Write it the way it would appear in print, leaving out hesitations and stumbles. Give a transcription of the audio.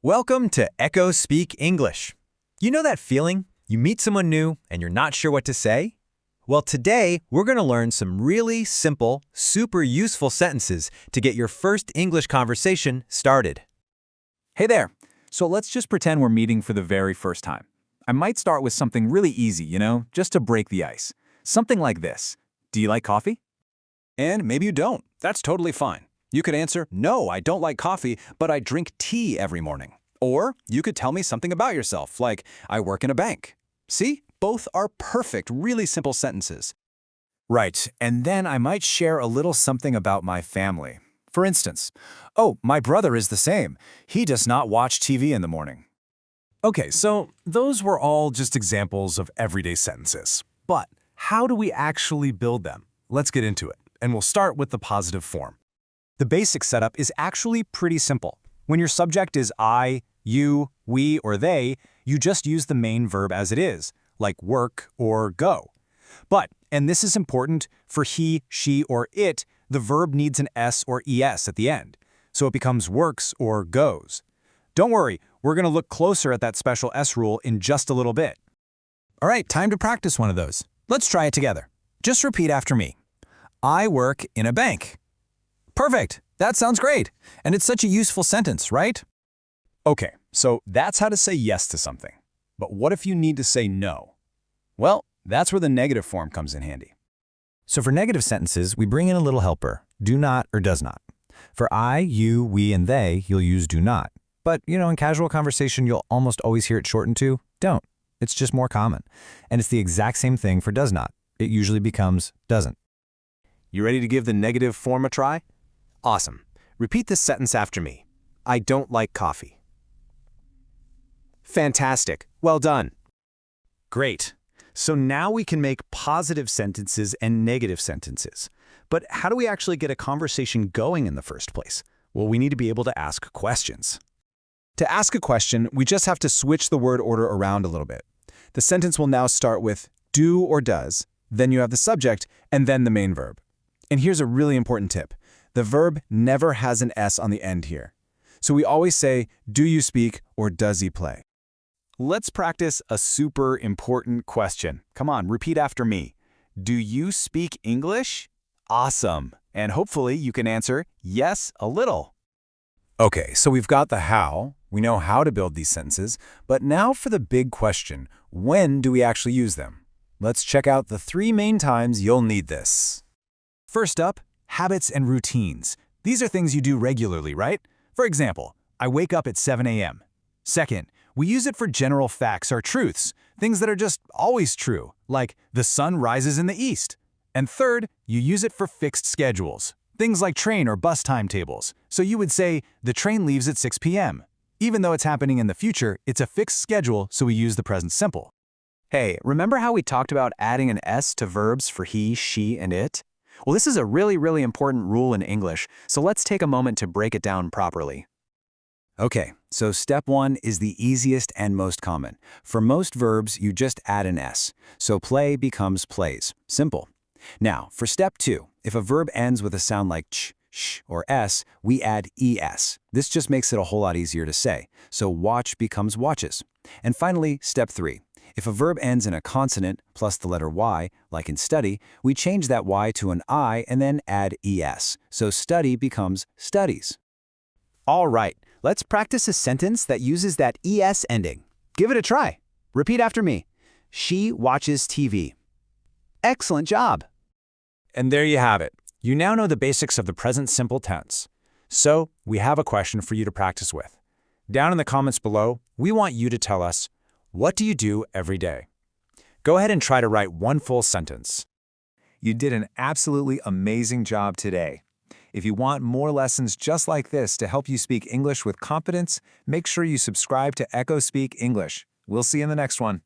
Welcome to Echo Speak English. You know that feeling? You meet someone new and you're not sure what to say? Well, today we're going to learn some really simple, super useful sentences to get your first English conversation started. Hey there. So let's just pretend we're meeting for the very first time. I might start with something really easy, just to break the ice. Something like this. Do you like coffee? And maybe you don't. That's totally fine. You could answer, no, I don't like coffee, but I drink tea every morning. Or you could tell me something about yourself, like, I work in a bank. See? Both are perfect, really simple sentences. Right, and then I might share a little something about my family. For instance, oh, my brother is the same. He does not watch TV in the morning. Okay, so those were all just examples of everyday sentences. But how do we actually build them? Let's get into it, and we'll start with the positive form. The basic setup is actually pretty simple. When your subject is I, you, we, or they, you just use the main verb as it is, like work or go. But, and this is important, for he, she, or it, the verb needs an S or ES at the end, so it becomes works or goes. Don't worry, we're going to look closer at that special S rule in just a little bit. All right, time to practice one of those. Let's try it together. Just repeat after me. I work in a bank. Perfect. That sounds great. And it's such a useful sentence, right? Okay, so that's how to say yes to something. But what if you need to say no? Well, that's where the negative form comes in handy. So for negative sentences, we bring in a little helper, do not or does not. For I, you, we, and they, you'll use do not. But, in casual conversation, you'll almost always hear it shortened to don't. It's just more common. And it's the exact same thing for does not. It usually becomes doesn't. You ready to give the negative form a try? Awesome. Repeat this sentence after me. I don't like coffee. Fantastic. Well done. Great. So now we can make positive sentences and negative sentences. But how do we actually get a conversation going in the first place? Well, we need to be able to ask questions. To ask a question, we just have to switch the word order around a little bit. The sentence will now start with do or does, then you have the subject, and then the main verb. And here's a really important tip. The verb never has an S on the end here. So we always say, do you speak or does he play? Let's practice a super important question. Come on, repeat after me. Do you speak English? Awesome. And hopefully you can answer yes, a little. Okay, so we've got the how. We know how to build these sentences. But now for the big question, when do we actually use them? Let's check out the 3 main times you'll need this. First up, habits and routines. These are things you do regularly, right? For example, I wake up at 7 a.m. Second, we use it for general facts or truths, things that are just always true, like the sun rises in the east. And third, you use it for fixed schedules, things like train or bus timetables. So you would say, the train leaves at 6 p.m. Even though it's happening in the future, it's a fixed schedule, so we use the present simple. Hey, remember how we talked about adding an S to verbs for he, she, and it? Well, this is a really important rule in English, so let's take a moment to break it down properly. Okay, so step 1 is the easiest and most common. For most verbs, you just add an S. So play becomes plays. Simple. Now, for step 2, if a verb ends with a sound like ch, sh, or s, we add es. This just makes it a whole lot easier to say. So watch becomes watches. And finally, step 3. If a verb ends in a consonant plus the letter y, like in study, we change that y to an I and then add es. So study becomes studies. All right, let's practice a sentence that uses that es ending. Give it a try. Repeat after me. She watches TV. Excellent job. And there you have it. You now know the basics of the present simple tense. So we have a question for you to practice with. Down in the comments below, we want you to tell us, what do you do every day? Go ahead and try to write one full sentence. You did an absolutely amazing job today. If you want more lessons just like this to help you speak English with confidence, make sure you subscribe to Echo Speak English. We'll see you in the next one.